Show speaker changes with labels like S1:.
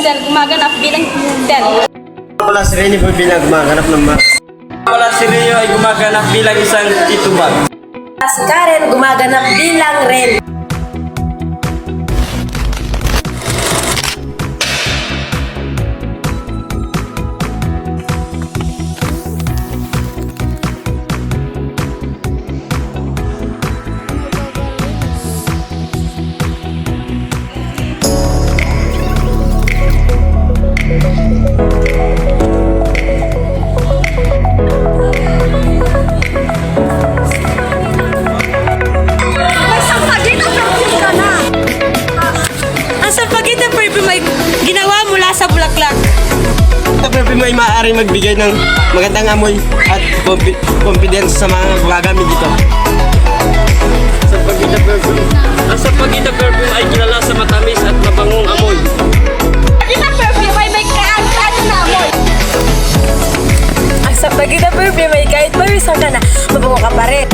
S1: Marcel gumaganap bilang Tel.
S2: Wala si Rene po bilang gumaganap ng
S3: Wala si Rio ay gumaganap bilang isang titubag.
S4: Si Karen gumaganap bilang Ren.
S1: Sa bulaklak.
S2: Ito perfume ay maaari magbigay ng magandang amoy at confidence sa mga gumagamit dito.
S3: Sa Pagita perfume ay kilala sa matamis at mabangong amoy.
S1: Pagita perfume ay may kaagad na amoy.
S4: Ang sa Pagita perfume ay kahit pawisan ka na, mabango ka pa rin.